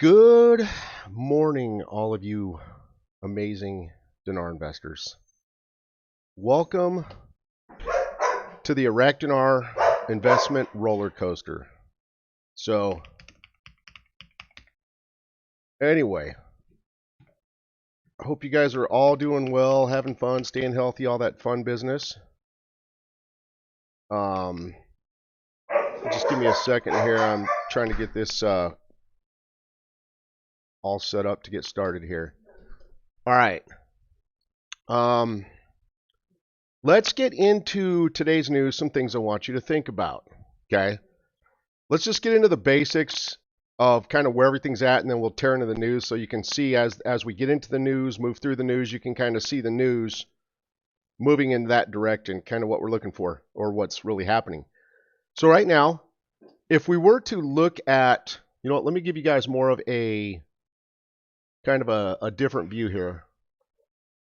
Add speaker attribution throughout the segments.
Speaker 1: Good morning, all of you amazing dinar investors. Welcome to the Iraq Dinar investment roller coaster. So, anyway, I hope you guys are all doing well, having fun, staying healthy, all that fun business. Um, just give me a second here. I'm trying to get this all set up to get started here. All right. Um, let's get into today's news. Some things I want you to think about. Okay. Let's just get into the basics of kind of where everything's at, and then we'll tear into the news so you can see as we get into the news, move through the news, you can kind of see the news moving in that direction, kind of what we're looking for or what's really happening. So right now, if we were to look at, you know what, let me give you guys more of a kind of a different view here.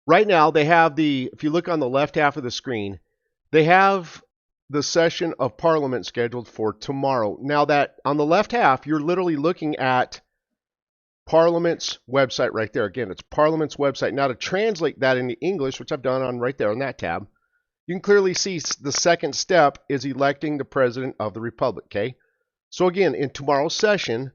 Speaker 1: Right now, they have if you look on the left half of the screen, they have the session of Parliament scheduled for tomorrow. Now that on the left half, you're literally looking at Parliament's website right there. Again, it's Parliament's website. Now to translate that into English, which I've done on right there on that tab, you can clearly see the second step is electing the President of the Republic, okay? So again, in tomorrow's session,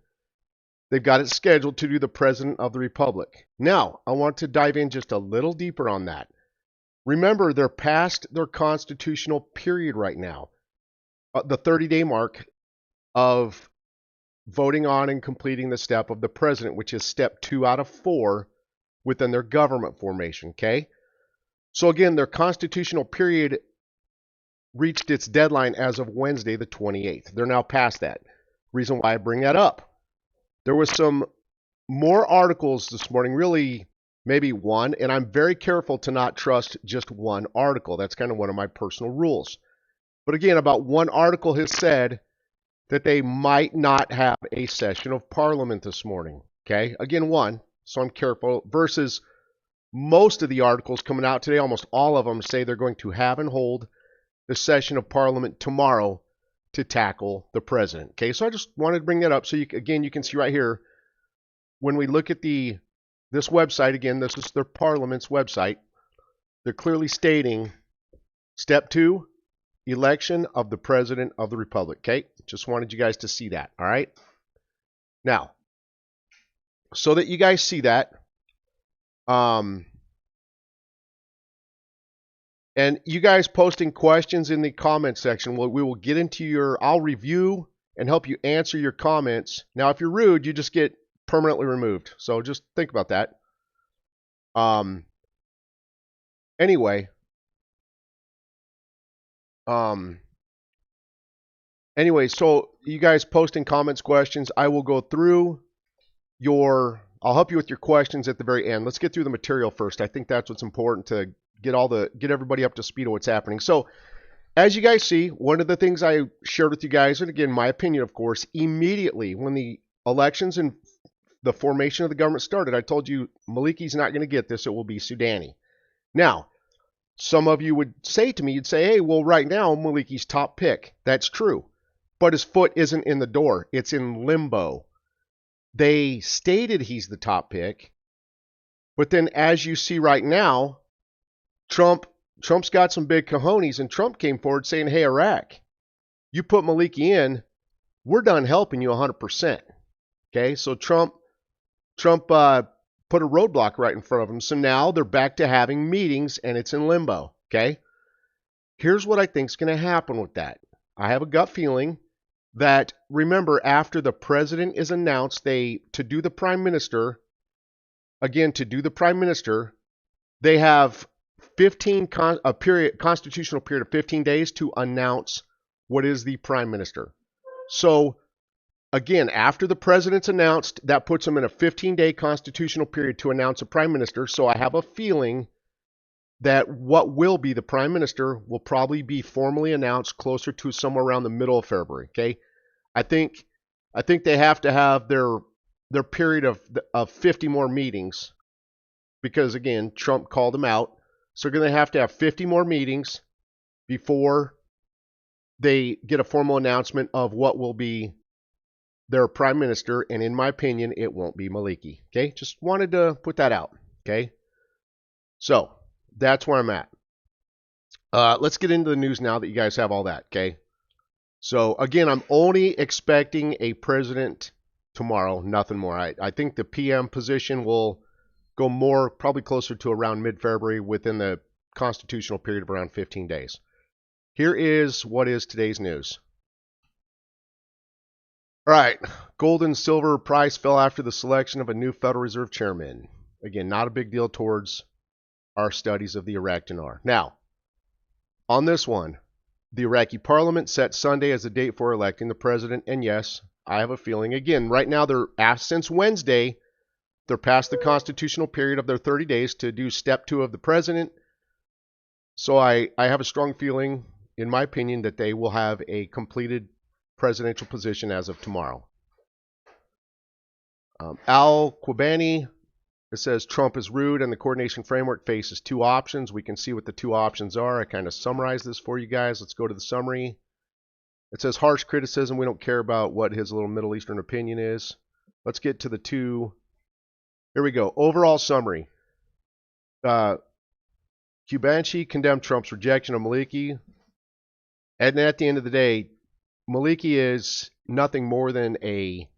Speaker 1: they've got it scheduled to do the President of the Republic. Now, I want to dive in just a little deeper on that. Remember, they're past their constitutional period right now, the 30-day mark of voting on and completing the step of the president, which is step 2 out of 4 within their government formation, okay? So again, their constitutional period reached its deadline as of Wednesday, the 28th. They're now past that. Reason why I bring that up. There was some more articles this morning, really maybe one, and I'm very careful to not trust just one article. That's kind of one of my personal rules. But again, about one article has said that they might not have a session of Parliament this morning. Okay, again, one, so I'm careful, versus most of the articles coming out today, almost all of them say they're going to have and hold the session of Parliament tomorrow to tackle the president. Okay, so I just wanted to bring that up so you can see right here when we look at this website, again, this is their Parliament's website, they're clearly stating step 2, election of the President of the Republic. Okay, just wanted you guys to see that. All right, now so that you guys see that, and you guys posting questions in the comment section, we will get into I'll review and help you answer your comments. Now, if you're rude, you just get permanently removed. So just think about that. Anyway, so you guys posting comments, questions, I will go through I'll help you with your questions at the very end. Let's get through the material first. I think that's what's important to get everybody up to speed of what's happening. So as you guys see, one of the things I shared with you guys, and again, my opinion, of course, immediately when the elections and the formation of the government started, I told you Maliki's not going to get this. It will be Soudani. Now, some of you would say to me, you'd say, hey, well, right now, Maliki's top pick. That's true. But his foot isn't in the door. It's in limbo. They stated he's the top pick. But then as you see right now, Trump's got some big cojones, and Trump came forward saying, hey, Iraq, you put Maliki in, we're done helping you 100%. Okay, so Trump put a roadblock right in front of him. So now they're back to having meetings, and it's in limbo. Okay, here's what I think is going to happen with that. I have a gut feeling that, remember, after the president is announced, to do the prime minister, they have constitutional period of 15 days to announce what is the prime minister. So again, after the president's announced, that puts them in a 15-day constitutional period to announce a prime minister. So I have a feeling that what will be the prime minister will probably be formally announced closer to somewhere around the middle of February. Okay, I think they have to have their period of 50 more meetings, because again, Trump called them out. So they're going to have 50 more meetings before they get a formal announcement of what will be their prime minister, and in my opinion, it won't be Maliki. Okay, just wanted to put that out. Okay, so that's where I'm at. Let's get into the news now that you guys have all that. Okay, so again, I'm only expecting a president tomorrow, nothing more. I think the PM position will go more, probably closer to around mid-February, within the constitutional period of around 15 days. Here is what is today's news. All right, gold and silver price fell after the selection of a new Federal Reserve chairman. Again, not a big deal towards our studies of the Iraq dinar. Now, on this one, the Iraqi parliament set Sunday as the date for electing the president, and yes, I have a feeling, again, right now they're since Wednesday, they're past the constitutional period of their 30 days to do step 2 of the president. So I have a strong feeling, in my opinion, that they will have a completed presidential position as of tomorrow. Al-Quabani, it says Trump is rude and the coordination framework faces 2 options. We can see what the 2 options are. I kind of summarized this for you guys. Let's go to the summary. It says harsh criticism. We don't care about what his little Middle Eastern opinion is. Let's get to the 2. Here we go. Overall summary. Kubanchi condemned Trump's rejection of Maliki. And at the end of the day, Maliki is nothing more than he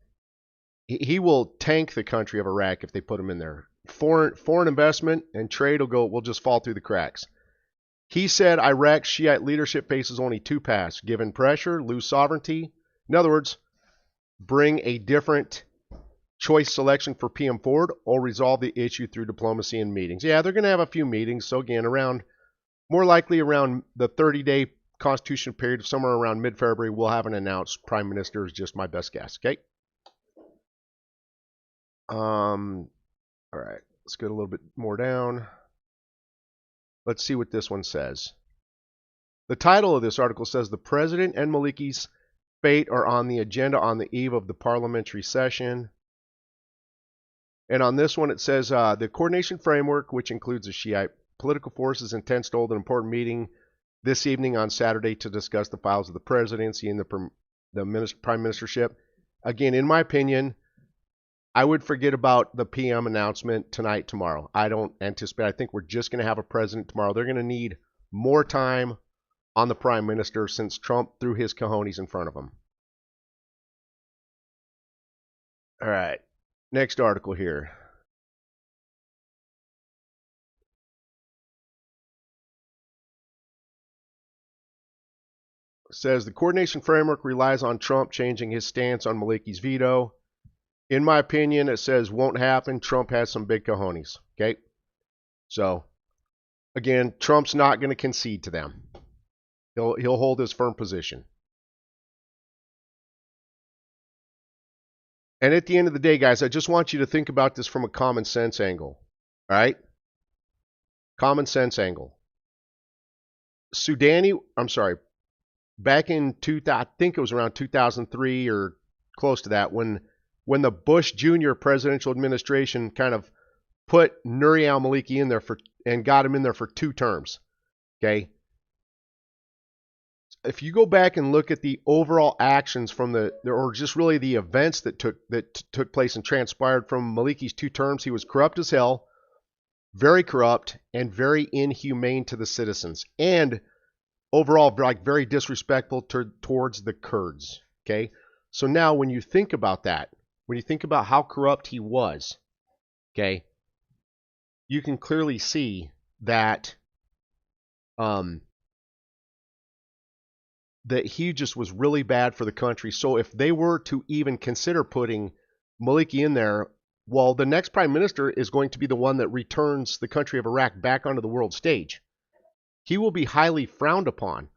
Speaker 1: will tank the country of Iraq if they put him in there. Foreign investment and trade will just fall through the cracks. He said Iraq's Shiite leadership faces only 2 paths: given pressure, lose sovereignty. In other words, bring a different choice selection for PM Ford, or resolve the issue through diplomacy and meetings. Yeah, they're going to have a few meetings. So again, more likely around the 30-day constitutional period, somewhere around mid-February, we'll have an announced prime minister, is just my best guess. Okay. All right, let's get a little bit more down. Let's see what this one says. The title of this article says the president and Maliki's fate are on the agenda on the eve of the parliamentary session. And on this one, it says the coordination framework, which includes the Shiite political forces, intends to hold an important meeting this evening on Saturday to discuss the files of the presidency and the prime ministership. Again, in my opinion, I would forget about the PM announcement tonight, tomorrow. I don't anticipate. I think we're just going to have a president tomorrow. They're going to need more time on the prime minister since Trump threw his cojones in front of him. All right. Next article here. It says the coordination framework relies on Trump changing his stance on Maliki's veto. In my opinion, it says won't happen. Trump has some big cojones. Okay. So, again, Trump's not going to concede to them. He'll hold his firm position. And at the end of the day, guys, I just want you to think about this from a common sense angle. All right? Common sense angle. Back in I think it was around 2003 or close to that, when the Bush Jr. presidential administration kind of put Nouri al-Maliki in there and got him in there for 2 terms. Okay? If you go back and look at the overall actions or just really the events that took place and transpired from Maliki's 2 terms, he was corrupt as hell, very corrupt, and very inhumane to the citizens, and overall very disrespectful towards the Kurds. Okay, so now when you think about that, when you think about how corrupt he was, okay, you can clearly see that that he just was really bad for the country. So if they were to even consider putting Maliki in there, well, the next prime minister is going to be the one that returns the country of Iraq back onto the world stage. He will be highly frowned upon.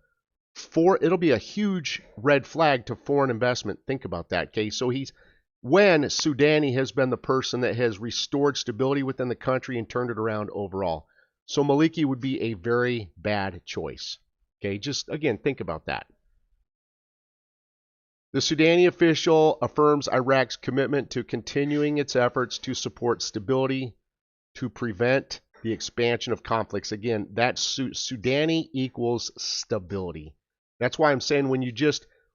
Speaker 1: It'll be a huge red flag to foreign investment. Think about that, okay? So when Soudani has been the person that has restored stability within the country and turned it around overall. So Maliki would be a very bad choice. Okay, just again, think about that. The Soudani official affirms Iraq's commitment to continuing its efforts to support stability, to prevent the expansion of conflicts. Again, that Soudani equals stability. That's why I'm saying when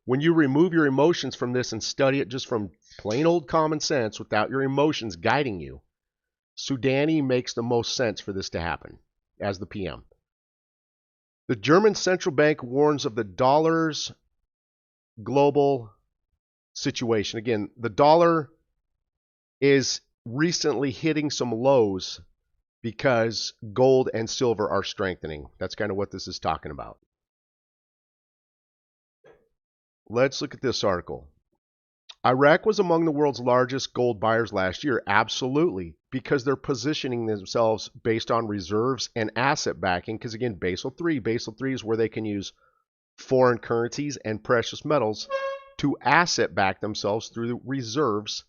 Speaker 1: When you remove your emotions from this and study it just from plain old common sense without your emotions guiding you, Soudani makes the most sense for this to happen as the PM. The German central bank warns of the dollar's global situation. Again, the dollar is recently hitting some lows because gold and silver are strengthening. That's kind of what this is talking about. Let's look at this article. Iraq was among the world's largest gold buyers last year. Absolutely, because they're positioning themselves based on reserves and asset backing. Because again, Basel III is where they can use foreign currencies and precious metals to asset back themselves through the reserves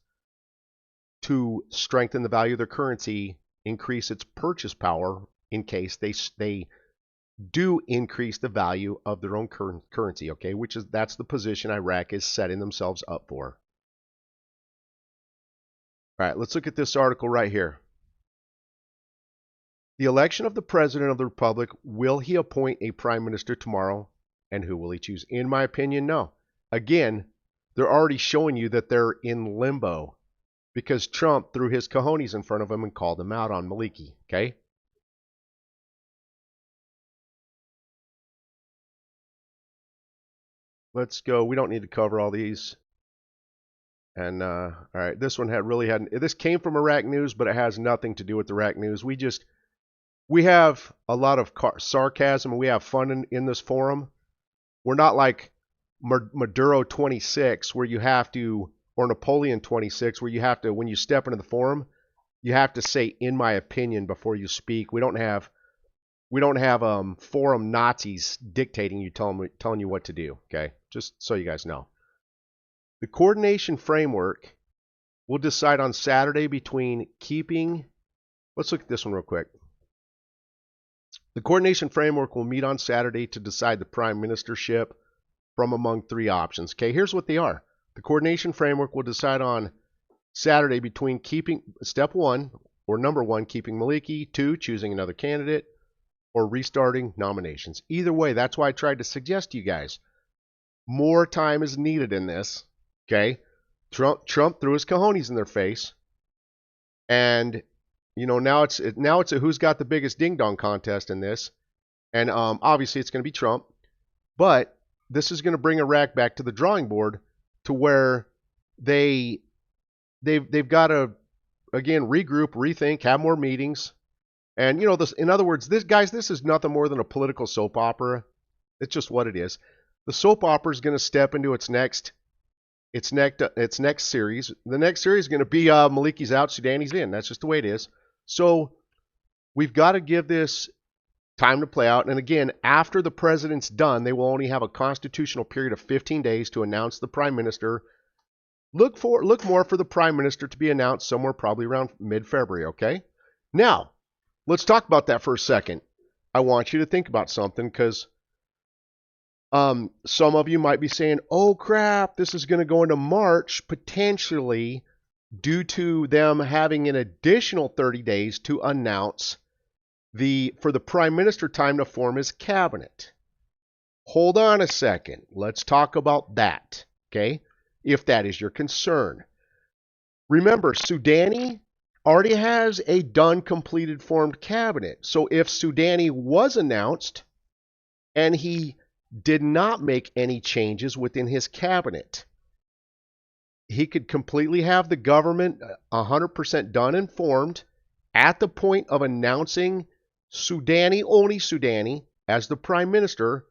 Speaker 1: to strengthen the value of their currency, increase its purchase power in case they do increase the value of their own currency, okay? That's the position Iraq is setting themselves up for. All right, let's look at this article right here. The election of the President of the Republic, will he appoint a Prime Minister tomorrow? And who will he choose? In my opinion, no. Again, they're already showing you that they're in limbo because Trump threw his cojones in front of him and called him out on Maliki, okay? Let's go. We don't need to cover all these. And all right, this one this came from Iraq News, but it has nothing to do with Iraq News. We have a lot of sarcasm and we have fun in this forum. We're not like Maduro 26 where you have to, or Napoleon 26 where you have to, when you step into the forum, you have to say "in my opinion" before you speak. We don't have forum Nazis dictating you, telling you what to do. Okay, just so you guys know. The coordination framework will decide on Saturday between keeping. Let's look at this one real quick. The coordination framework will meet on Saturday to decide the prime ministership from among three options. Okay, here's what they are. The coordination framework will decide on Saturday between keeping step 1 or number 1, keeping Maliki, 2, choosing another candidate, or restarting nominations. Either way, that's why I tried to suggest to you guys more time is needed in this. Okay, Trump threw his cojones in their face, and you know now it's a who's got the biggest ding dong contest in this, and obviously it's going to be Trump, but this is going to bring Iraq back to the drawing board to where they've got to again regroup, rethink, have more meetings, and you know this. In other words, this is nothing more than a political soap opera. It's just what it is. The soap opera is going to step into its next series. The next series is going to be Maliki's out, Soudani's in. That's just the way it is. So we've got to give this time to play out. And again, after the president's done, they will only have a constitutional period of 15 days to announce the prime minister. Look more for the prime minister to be announced somewhere probably around mid-February, okay? Now, let's talk about that for a second. I want you to think about something because some of you might be saying, oh crap, this is going to go into March potentially due to them having an additional 30 days to announce for the prime minister time to form his cabinet. Hold on a second. Let's talk about that, okay? If that is your concern. Remember, Soudani already has a done, completed, formed cabinet. So if Soudani was announced and he did not make any changes within his cabinet, he could completely have the government 100% done and formed at the point of announcing Soudani, only Soudani, as the prime minister,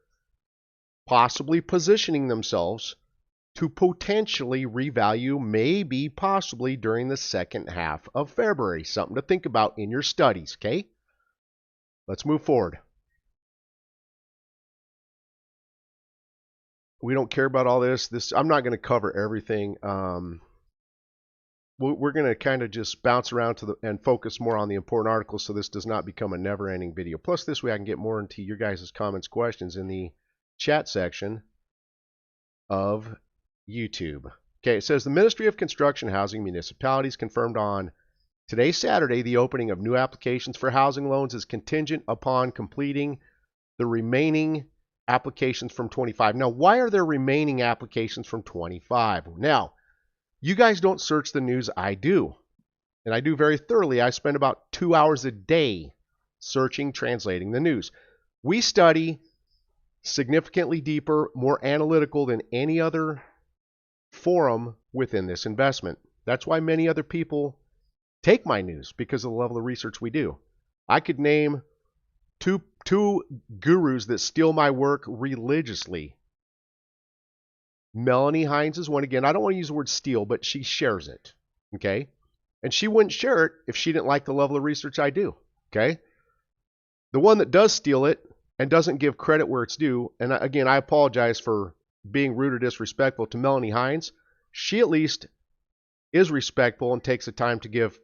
Speaker 1: possibly positioning themselves to potentially revalue, maybe possibly during the second half of February. Something to think about in your studies, okay? Let's move forward. We don't care about all this. I'm not going to cover everything. We're going to kind of just bounce around and focus more on the important articles so this does not become a never-ending video. Plus, this way I can get more into your guys' comments, questions in the chat section of YouTube. Okay, it says the Ministry of Construction, Housing, Municipalities confirmed on today, Saturday, the opening of new applications for housing loans is contingent upon completing the remaining applications from 25. Now, why are there remaining applications from 25? Now, you guys don't search the news. I do. And I do very thoroughly. I spend about 2 hours a day searching, translating the news. We study significantly deeper, more analytical than any other forum within this investment. That's why many other people take my news, because of the level of research we do. I could name two gurus that steal my work religiously. Melanie Hines is one. Again, I don't want to use the word steal, but she shares it. Okay? And she wouldn't share it if she didn't like the level of research I do. Okay? The one that does steal it and doesn't give credit where it's due, and again, I apologize for being rude or disrespectful to Melanie Hines. She at least is respectful and takes the time to give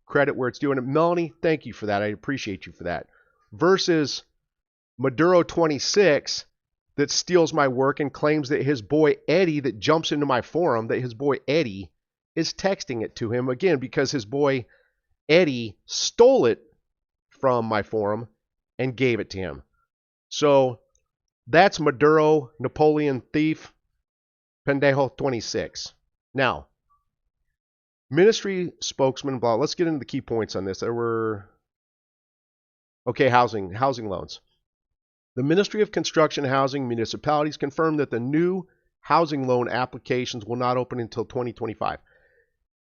Speaker 1: credit where it's due. And Melanie, thank you for that. I appreciate you for that. Versus Maduro 26 that steals my work and claims that his boy Eddie, that jumps into my forum, that his boy Eddie is texting it to him, again, because his boy Eddie stole it from my forum and gave it to him. So that's Maduro, Napoleon thief, Pendejo 26. Now, ministry spokesman, blah, let's get into the key points on this. There were, okay, housing loans. The Ministry of Construction and Housing Municipalities confirmed that the new housing loan applications will not open until 2025.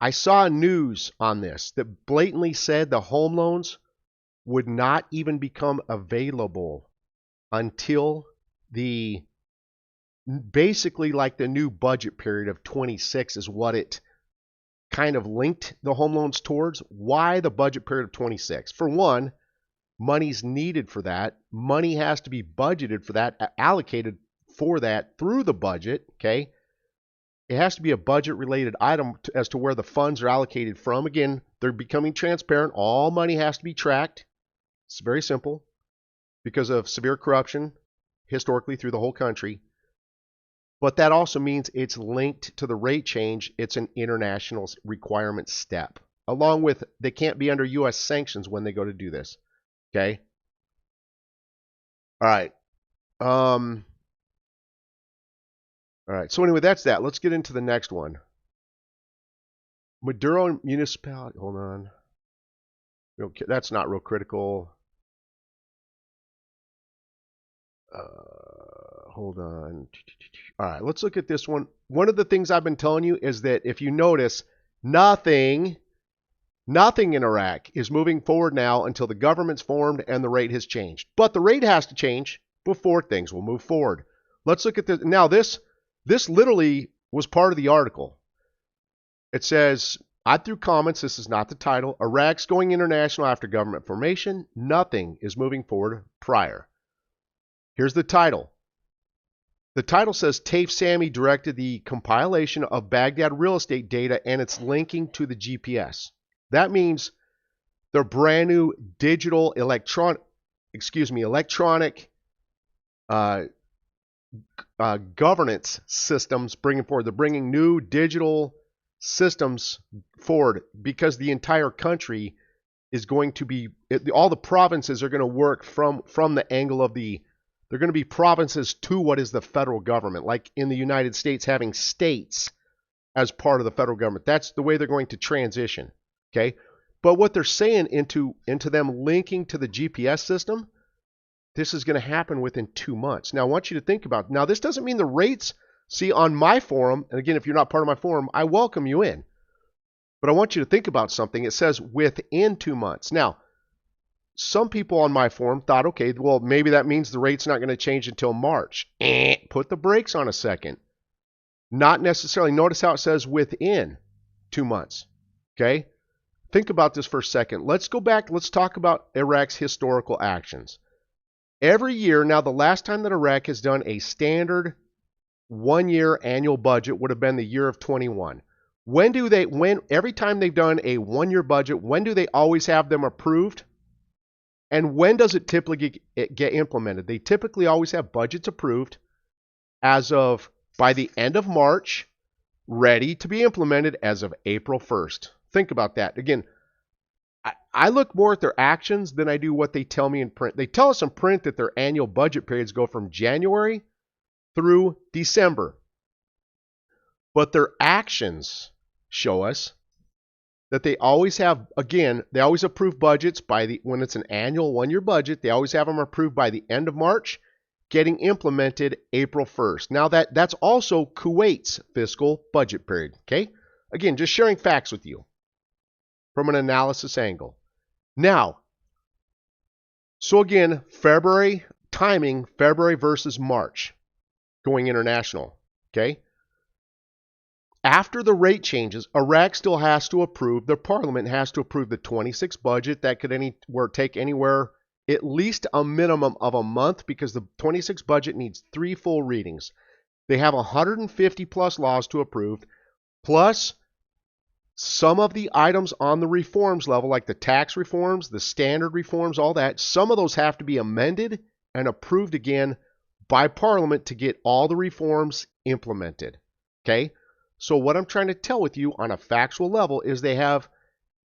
Speaker 1: I saw news on this that blatantly said the home loans would not even become available until basically like the new budget period of 26 is what it kind of linked the home loans towards. Why the budget period of 26? For one, money's needed for that. Money has to be budgeted for that, allocated for that through the budget, okay? It has to be a budget-related item as to where the funds are allocated from. Again, they're becoming transparent. All money has to be tracked. It's very simple because of severe corruption historically through the whole country. But that also means it's linked to the rate change. It's an international requirement step. Along with, they can't be under U.S. sanctions when they go to do this. Okay? All right. All right. So anyway, that's that. Let's get into the next one. Maduro municipality. Hold on. Okay, that's not real critical. Hold on. All right, let's look at this one. One of the things I've been telling you is that if you notice, nothing in Iraq is moving forward now until the government's formed and the rate has changed. But the rate has to change before things will move forward. Let's look at this. Now, this literally was part of the article. It says, I threw comments, this is not the title, Iraq's going international after government formation. Nothing is moving forward prior. Here's the title. The title says, Taif Sami directed the compilation of Baghdad real estate data and its linking to the GPS. That means their brand new digital electronic governance systems bringing forward. They're bringing new digital systems forward because the entire country is going to be, all the provinces are going to work from the angle of they're going to be provinces to what is the federal government, like in the United States having states as part of the federal government. That's the way they're going to transition, okay? But what they're saying into them linking to the GPS system, this is going to happen within 2 months. Now, I want you to think about, now this doesn't mean the rates, see on my forum, and again, if you're not part of my forum, I welcome you in. But I want you to think about something. It says within 2 months. Now, some people on my forum thought, okay, well, maybe that means the rate's not going to change until March. Put the brakes on a second. Not necessarily. Notice how it says within 2 months. Okay? Think about this for a second. Let's go back. Let's talk about Iraq's historical actions. Every year, now the last time that Iraq has done a standard 1-year annual budget would have been the year of 21. Every time they've done a 1-year budget, when do they always have them approved? And when does it typically get implemented? They typically always have budgets approved as of by the end of March, ready to be implemented as of April 1st. Think about that. Again, I look more at their actions than I do what they tell me in print. They tell us in print that their annual budget periods go from January through December. But their actions show us that they always have, again, they always approve budgets when it's an annual 1-year budget, they always have them approved by the end of March, getting implemented April 1st. Now that's also Kuwait's fiscal budget period, okay? Again, just sharing facts with you from an analysis angle. Now, so again, February timing, February versus March, going international, okay? After the rate changes, Iraq still has to approve, their parliament has to approve the 26 budget. That could take anywhere at least a minimum of a month because the 26 budget needs 3 full readings. They have 150 plus laws to approve, plus some of the items on the reforms level, like the tax reforms, the standard reforms, all that, some of those have to be amended and approved again by Parliament to get all the reforms implemented, okay? So what I'm trying to tell with you on a factual level is they have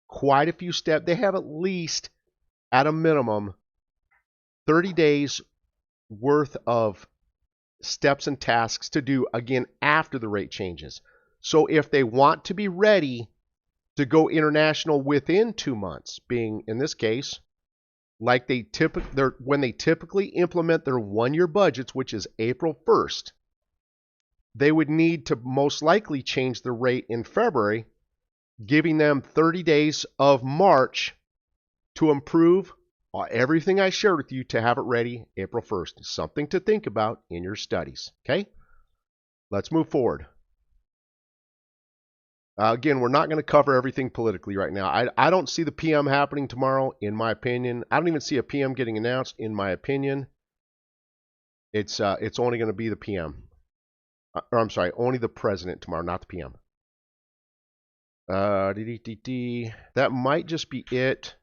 Speaker 1: quite a few steps. They have at least, at a minimum, 30 days worth of steps and tasks to do, again, after the rate changes. So if they want to be ready to go international within 2 months, being, in this case, like when they typically implement their 1-year budgets, which is April 1st, they would need to most likely change the rate in February, giving them 30 days of March to improve everything I shared with you to have it ready April 1st. Something to think about in your studies, okay? Let's move forward. Again, we're not going to cover everything politically right now. I don't see the PM happening tomorrow, in my opinion. I don't even see a PM getting announced, in my opinion. It's only going to be the PM. Or I'm sorry, only the president tomorrow, not the PM. That might just be it.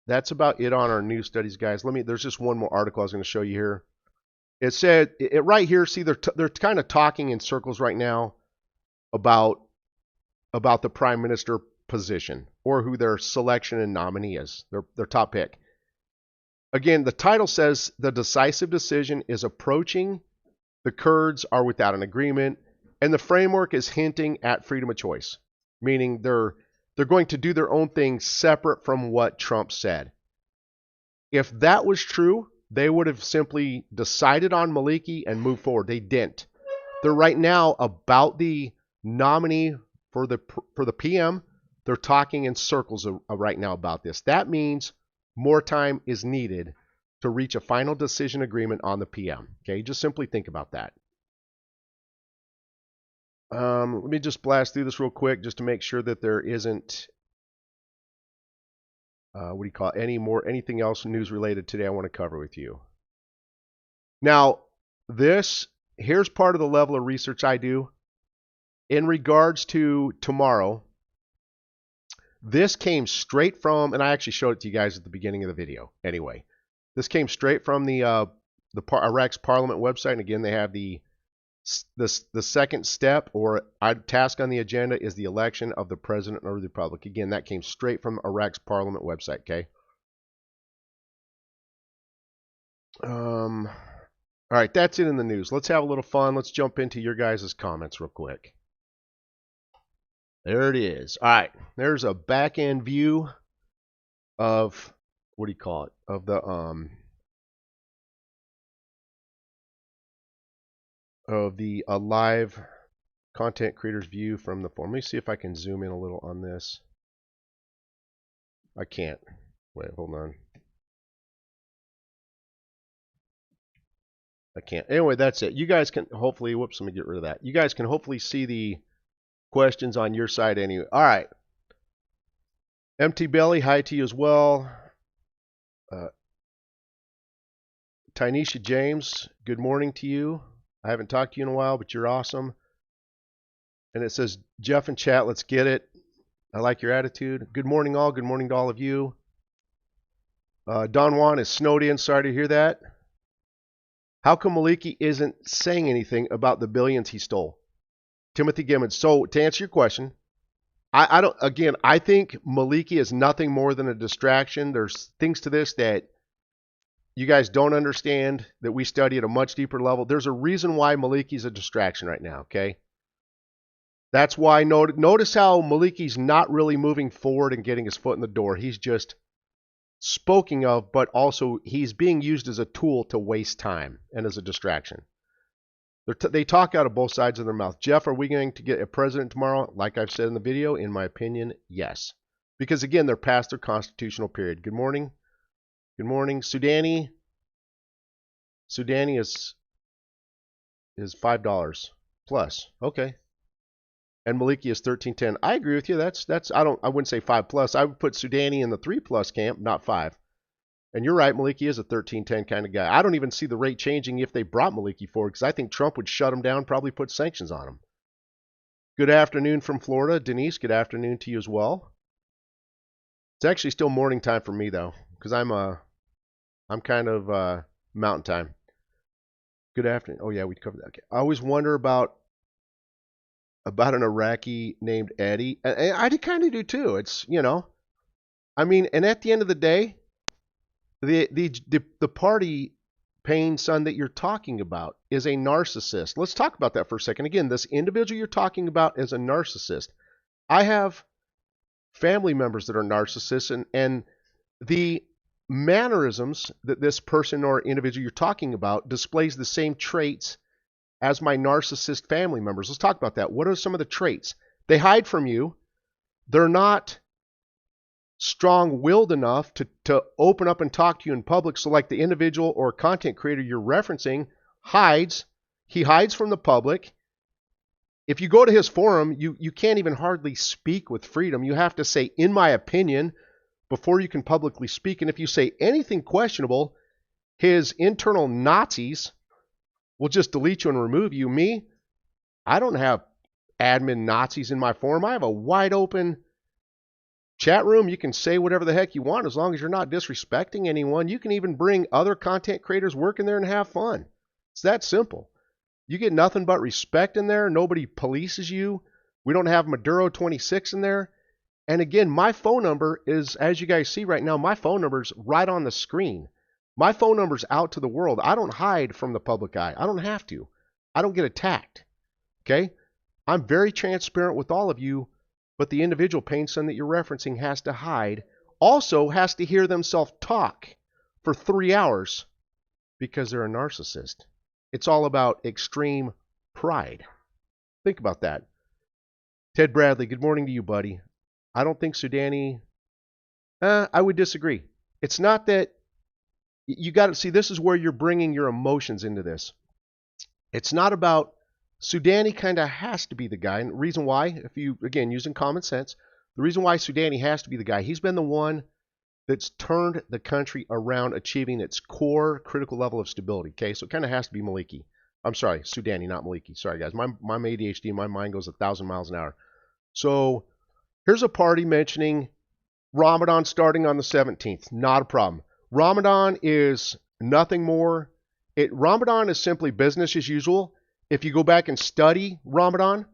Speaker 1: That's about it on our news studies, guys. There's just one more article I was going to show you here. It said, right here, see, they're kind of talking in circles right now about the prime minister position or who their selection and nominee is, their top pick. Again, the title says the decisive decision is approaching, the Kurds are without an agreement, and the framework is hinting at freedom of choice, meaning they're going to do their own thing separate from what Trump said. If that was true, they would have simply decided on Maliki and moved forward. They didn't. They're right now about the nominee for the PM. They're talking in circles right now about this. That means more time is needed to reach a final decision agreement on the PM. Okay, just simply think about that. Let me just blast through this real quick just to make sure that there isn't anything else news related today I want to cover with you. Now, here's part of the level of research I do. In regards to tomorrow, this came straight from, and I actually showed it to you guys at the beginning of the video. Anyway, this came straight from the Iraq's Parliament website, and again, they have the second step or task on the agenda is the election of the president of the republic. Again, that came straight from Iraq's Parliament website. Okay. All right, that's it in the news. Let's have a little fun. Let's jump into your guys' comments real quick. There it is. All right, there's a back end view of, what do you call it? Of the live content creators view from the forum. Let me see if I can zoom in a little on this. I can't. Wait, hold on. I can't. Anyway, that's it. You guys can hopefully, whoops, let me get rid of that. You guys can hopefully see the questions on your side anyway. All right. Empty Belly, hi to you as well. Tynesha James, good morning to you. I haven't talked to you in a while, but you're awesome. And it says, Jeff in chat, let's get it. I like your attitude. Good morning, all. Good morning to all of you. Don Juan is snowed in. Sorry to hear that. How come Maliki isn't saying anything about the billions he stole? Timothy Gimmons. So, to answer your question, I don't. Again, I think Maliki is nothing more than a distraction. There's things to this that you guys don't understand that we study at a much deeper level. There's a reason why Maliki is a distraction right now. Okay, that's why. Notice how Maliki's not really moving forward and getting his foot in the door. He's just spoken of, but also he's being used as a tool to waste time and as a distraction. They talk out of both sides of their mouth. Jeff, are we going to get a president tomorrow? Like I've said in the video, in my opinion, yes. Because again, they're past their constitutional period. Good morning. Good morning. Sudani is $5 plus. Okay. And Maliki is 13.10. I agree with you. That's I wouldn't say 5 plus. I would put Sudani in the 3 plus camp, not 5. And you're right, Maliki is a 13-10 kind of guy. I don't even see the rate changing if they brought Maliki forward, because I think Trump would shut him down, probably put sanctions on him. Good afternoon from Florida. Denise, good afternoon to you as well. It's actually still morning time for me, though, because I'm kind of mountain time. Good afternoon. Oh, yeah, we covered that. Okay. I always wonder about an Iraqi named Eddie. And I kind of do, too. It's, I mean, and at the end of the day, the party paying son that you're talking about is a narcissist. Let's talk about that for a second. Again, this individual you're talking about is a narcissist. I have family members that are narcissists, and the mannerisms that this person or individual you're talking about displays the same traits as my narcissist family members. Let's talk about that. What are some of the traits? They hide from you. They're not strong-willed enough to open up and talk to you in public. So like the individual or content creator you're referencing he hides from the public. If you go to his forum, you can't even hardly speak with freedom. You have to say, in my opinion, before you can publicly speak. And if you say anything questionable, his internal Nazis will just delete you and remove you. Me, I don't have admin Nazis in my forum. I have a wide open chat room. You can say whatever the heck you want as long as you're not disrespecting anyone. You can even bring other content creators working there and have fun. It's that simple. You get nothing but respect in there. Nobody polices you. We don't have Maduro 26 in there. And again, my phone number is, as you guys see right now, my phone number is right on the screen. My phone number's out to the world. I don't hide from the public eye. I don't have to. I don't get attacked. Okay? I'm very transparent with all of you, but the individual pain son that you're referencing has to hide. Also has to hear themselves talk for 3 hours because they're a narcissist. It's all about extreme pride. Think about that. Ted Bradley, good morning to you, buddy. I don't think Sudani, I would disagree. It's not that, you got to see, this is where you're bringing your emotions into this. It's not about, Sudani kind of has to be the guy. And the reason why, if you, again, using common sense, the reason why Sudani has to be the guy, he's been the one that's turned the country around, achieving its core critical level of stability. Okay, so it kind of has to be Maliki. I'm sorry, Sudani, not Maliki. Sorry, guys. My ADHD, my mind goes 1,000 miles an hour. So here's a party mentioning Ramadan starting on the 17th. Not a problem. Ramadan is nothing more. Ramadan is simply business as usual. If you go back and study Ramadan,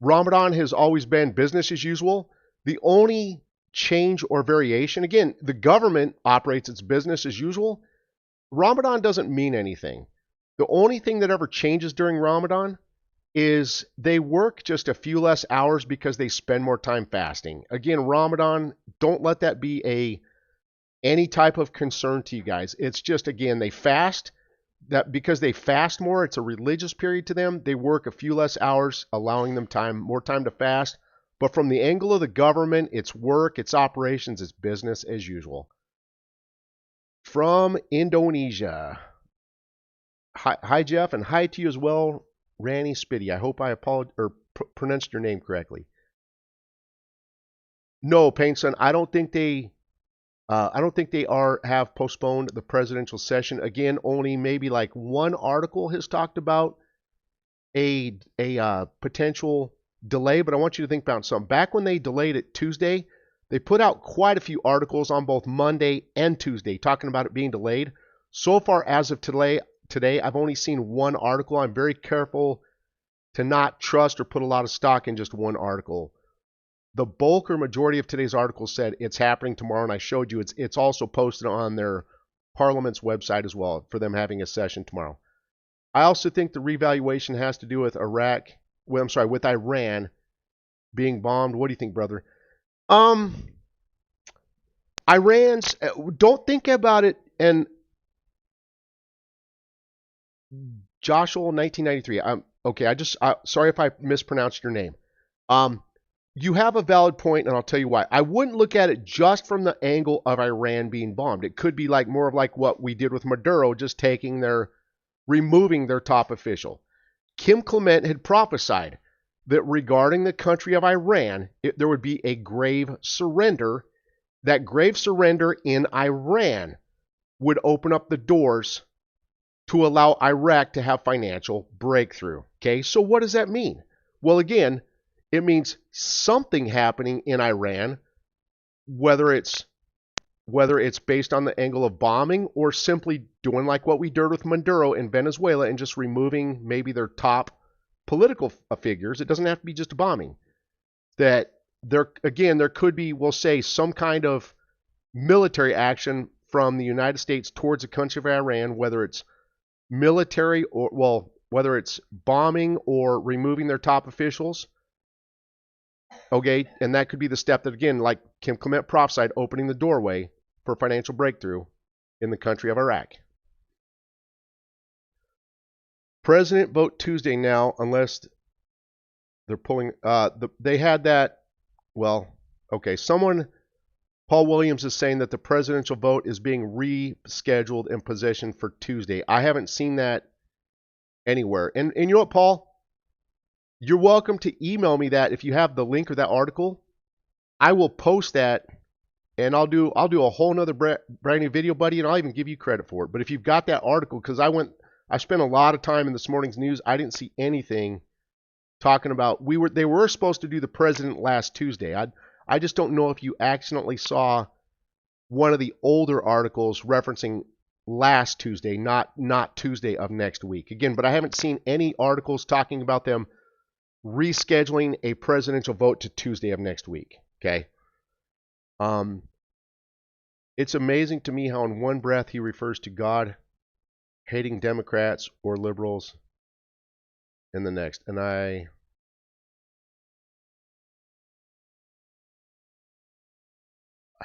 Speaker 1: Ramadan has always been business as usual. The only change or variation, again, the government operates its business as usual. Ramadan doesn't mean anything. The only thing that ever changes during Ramadan is they work just a few less hours because they spend more time fasting. Again, Ramadan, don't let that be any type of concern to you guys. It's just, again, they fast. That because they fast more, it's a religious period to them. They work a few less hours, allowing them more time to fast. But from the angle of the government, it's work, it's operations, it's business as usual. From Indonesia. Hi Jeff, and hi to you as well, Rani Spitty. I hope I pronounced your name correctly. No, Painson, I don't think they have postponed the presidential session. Again, only maybe like one article has talked about a potential delay, but I want you to think about something. Back when they delayed it Tuesday, they put out quite a few articles on both Monday and Tuesday talking about it being delayed. So far as of today, I've only seen one article. I'm very careful to not trust or put a lot of stock in just one article. the bulk or majority of today's article said it's happening tomorrow, and I showed you it's also posted on their Parliament's website as well for them having a session tomorrow. I also think the revaluation has to do with with Iran being bombed. What do you think, brother? Iran's, don't think about it, and Joshua 1993. Okay, sorry if I mispronounced your name. You have a valid point, and I'll tell you why. I wouldn't look at it just from the angle of Iran being bombed. It could be like more of like what we did with Maduro, just removing their top official. Kim Clement had prophesied that regarding the country of Iran, there would be a grave surrender. That grave surrender in Iran would open up the doors to allow Iraq to have financial breakthrough. Okay, so what does that mean? Well, again, it means something happening in Iran, whether it's based on the angle of bombing or simply doing like what we did with Maduro in Venezuela and just removing maybe their top political figures. It doesn't have to be just a bombing. That there could be, we'll say, some kind of military action from the United States towards the country of Iran, whether it's military or, well, whether it's bombing or removing their top officials. Okay, and that could be the step that, again, like Kim Clement prophesied, opening the doorway for financial breakthrough in the country of Iraq. President vote Tuesday now, unless they're pulling. They had that. Well, okay. Paul Williams is saying that the presidential vote is being rescheduled and positioned for Tuesday. I haven't seen that anywhere. And you know what, Paul? You're welcome to email me that if you have the link or that article. I will post that, and I'll do a whole nother brand new video, buddy, and I'll even give you credit for it. But if you've got that article, because I spent a lot of time in this morning's news, I didn't see anything talking about they were supposed to do the president last Tuesday. I just don't know if you accidentally saw one of the older articles referencing last Tuesday, not Tuesday of next week. Again, but I haven't seen any articles talking about them rescheduling a presidential vote to Tuesday of next week. Okay. It's amazing to me how in one breath he refers to God hating Democrats or liberals in the next. And I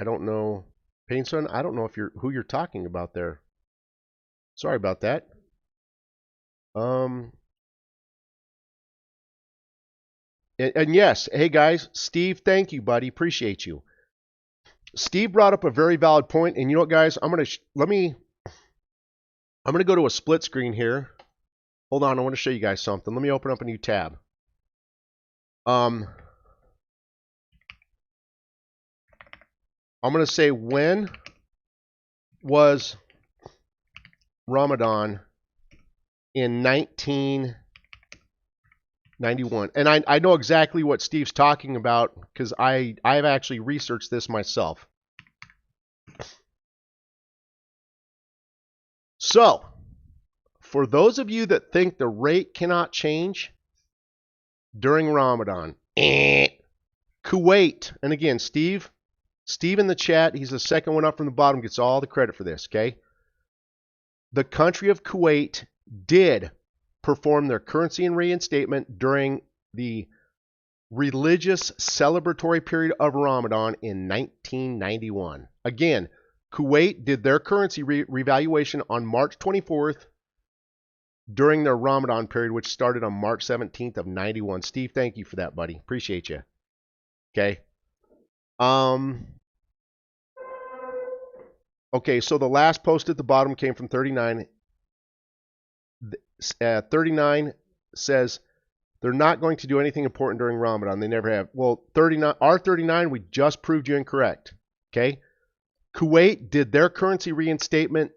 Speaker 1: don't know, Painson, I don't know who you're talking about there. Sorry about that. And yes, hey guys, Steve, thank you, buddy. Appreciate you. Steve brought up a very valid point, and you know what, guys? I'm gonna go to a split screen here. Hold on, I want to show you guys something. Let me open up a new tab. I'm gonna say, when was Ramadan in 1991? And I know exactly what Steve's talking about because I've actually researched this myself. So, for those of you that think the rate cannot change during Ramadan, Kuwait, and again, Steve in the chat, he's the second one up from the bottom, gets all the credit for this, okay? The country of Kuwait did perform their currency and reinstatement during the religious celebratory period of Ramadan in 1991. Again, Kuwait did their currency revaluation on March 24th during their Ramadan period, which started on March 17th of 91. Steve, thank you for that, buddy. Appreciate you. Okay. Okay, so the last post at the bottom came from 39. 39 says they're not going to do anything important during Ramadan. They never have. Well, 39, R39, we just proved you incorrect. Okay? Kuwait did their currency reinstatement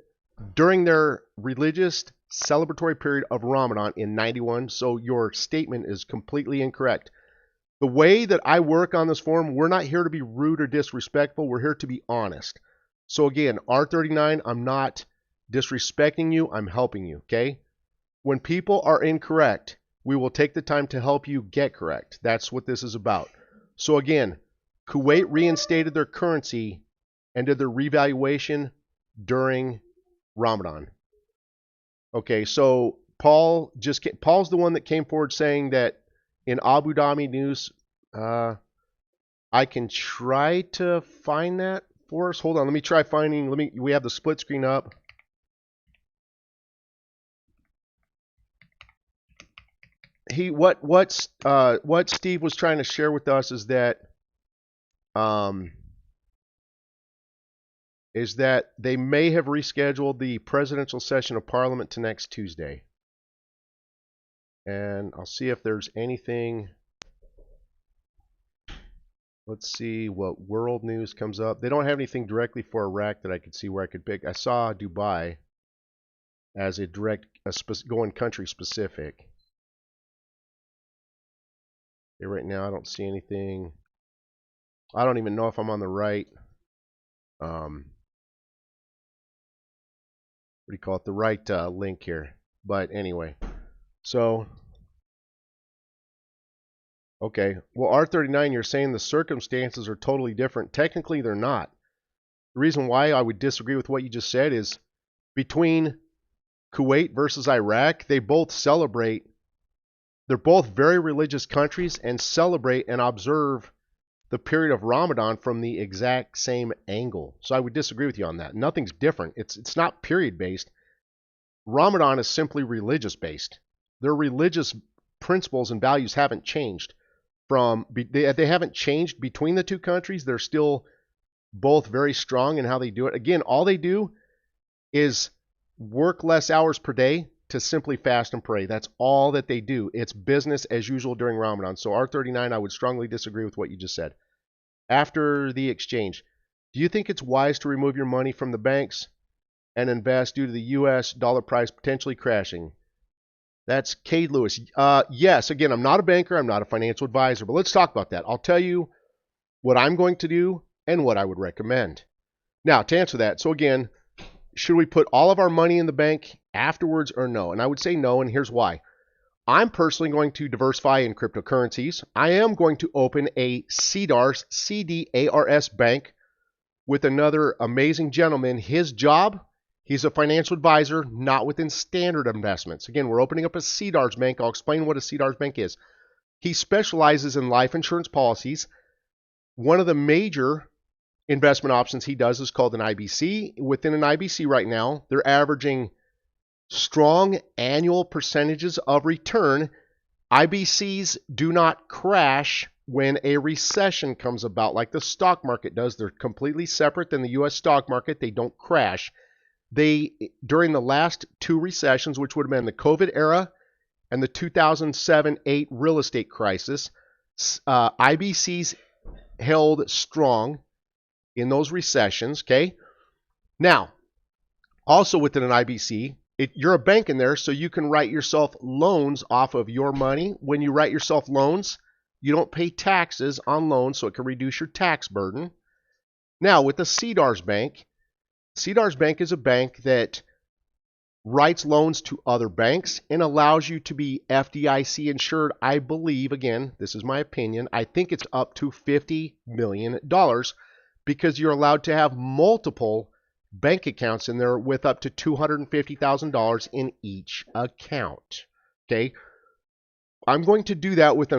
Speaker 1: during their religious celebratory period of Ramadan in 91, so your statement is completely incorrect. The way that I work on this forum, we're not here to be rude or disrespectful. We're here to be honest. So again, R39, I'm not disrespecting you. I'm helping you, okay? When people are incorrect, we will take the time to help you get correct. That's what this is about. So again, Kuwait reinstated their currency and did their revaluation during Ramadan. Okay, so Paul's the one that came forward saying that in Abu Dhabi news, I can try to find that for us. Hold on, let me try finding. We have the split screen up. What Steve was trying to share with us is that they may have rescheduled the presidential session of Parliament to next Tuesday. And I'll see if there's anything. Let's see what world news comes up. They don't have anything directly for Iraq that I could see where I could pick. I saw Dubai as a direct going country specific. Okay, right now I don't see anything. I don't even know if I'm on the right. What do you call it? The right link here. But anyway, so okay. Well, R39, you're saying the circumstances are totally different. Technically, they're not. The reason why I would disagree with what you just said is between Kuwait versus Iraq, they both celebrate. They're both very religious countries and celebrate and observe the period of Ramadan from the exact same angle. So I would disagree with you on that. Nothing's different. It's not period based. Ramadan is simply religious based. Their religious principles and values haven't changed. They haven't changed between the two countries. They're still both very strong in how they do it. Again, all they do is work less hours per day to simply fast and pray. That's all that they do. It's business as usual during Ramadan. So R39, I would strongly disagree with what you just said. After the exchange, do you think it's wise to remove your money from the banks and invest due to the U.S. dollar price potentially crashing? That's Cade Lewis. Yes, again, I'm not a banker. I'm not a financial advisor, but let's talk about that. I'll tell you what I'm going to do and what I would recommend. Now, to answer that, so again, should we put all of our money in the bank afterwards or no? And I would say no, and here's why. I'm personally going to diversify in cryptocurrencies. I am going to open a CDARS, C-D-A-R-S bank with another amazing gentleman. His job, he's a financial advisor, not within standard investments. Again, we're opening up a CDARS bank. I'll explain what a CDARS bank is. He specializes in life insurance policies. One of the major investment options he does is called an IBC. Within an IBC right now, they're averaging strong annual percentages of return. IBCs do not crash when a recession comes about like the stock market does. They're completely separate than the U.S. stock market. They don't crash. During the last two recessions, which would have been the COVID era and the 2007-8 real estate crisis, IBCs held strong in those recessions, okay? Now, also within an IBC, you're a bank in there, so you can write yourself loans off of your money. When you write yourself loans, you don't pay taxes on loans, so it can reduce your tax burden. Now, with the CDARS Bank is a bank that writes loans to other banks and allows you to be FDIC insured. I believe, again, this is my opinion, I think it's up to $50 million because you're allowed to have multiple bank accounts in there with up to $250,000 in each account. Okay, I'm going to do that with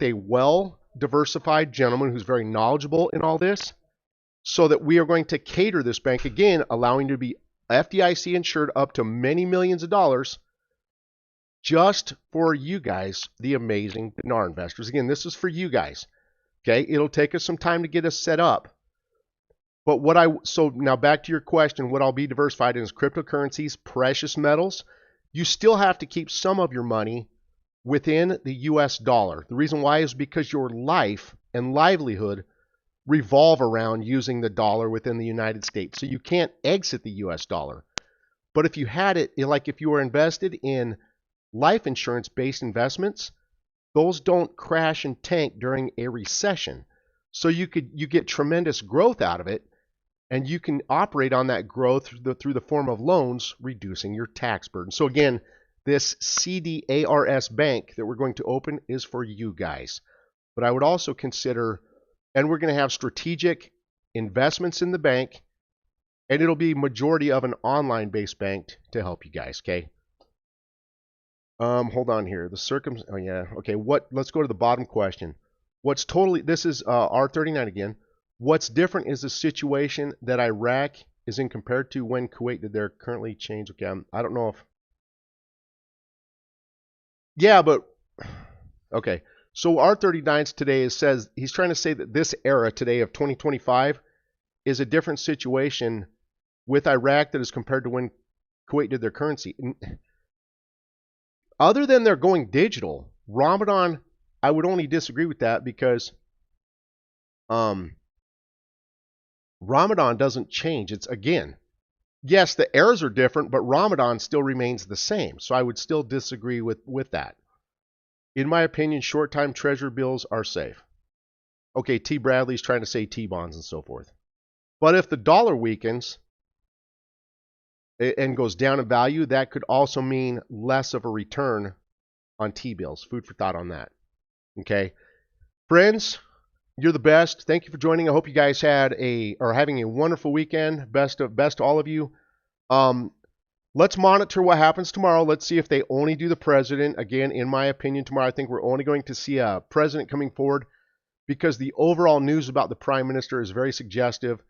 Speaker 1: a well-diversified gentleman who's very knowledgeable in all this, so that we are going to cater this bank, again, allowing you to be FDIC insured up to many millions of dollars just for you guys, the amazing dinar investors. Again, this is for you guys. Okay, it'll take us some time to get us set up. But so now back to your question, what I'll be diversified in is cryptocurrencies, precious metals. You still have to keep some of your money within the US dollar. The reason why is because your life and livelihood revolve around using the dollar within the United States. So you can't exit the US dollar. But if you had it, like if you were invested in life insurance based investments, those don't crash and tank during a recession. So you get tremendous growth out of it, and you can operate on that growth through the form of loans, reducing your tax burden. So again, this CDARS bank that we're going to open is for you guys. But I would also consider and we're going to have strategic investments in the bank, and it'll be majority of an online-based bank to help you guys, okay? Hold on here. Oh yeah, okay. Let's go to the bottom question. This is R39 again. What's different is the situation that Iraq is in compared to when Kuwait did their currently change. Okay, I don't know if. Yeah, but okay. So R39 today says he's trying to say that this era today of 2025 is a different situation with Iraq that is compared to when Kuwait did their currency. Other than they're going digital, Ramadan, I would only disagree with that because Ramadan doesn't change. It's again, yes, the errors are different, but Ramadan still remains the same. So I would still disagree with that. In my opinion, short-time treasury bills are safe. Okay, T. Bradley's trying to say T-bonds and so forth. But if the dollar weakens and goes down in value, that could also mean less of a return on T-bills. Food for thought on that. Okay. Friends, you're the best. Thank you for joining. I hope you guys are having a wonderful weekend. Best to all of you. Let's monitor what happens tomorrow. Let's see if they only do the president. Again, in my opinion, tomorrow I think we're only going to see a president coming forward because the overall news about the prime minister is very suggestive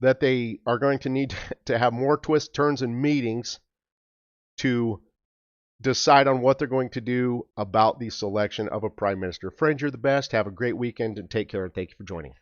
Speaker 1: that they are going to need to have more twists, turns, and meetings to decide on what they're going to do about the selection of a prime minister. Friends, you're the best. Have a great weekend and take care, and thank you for joining.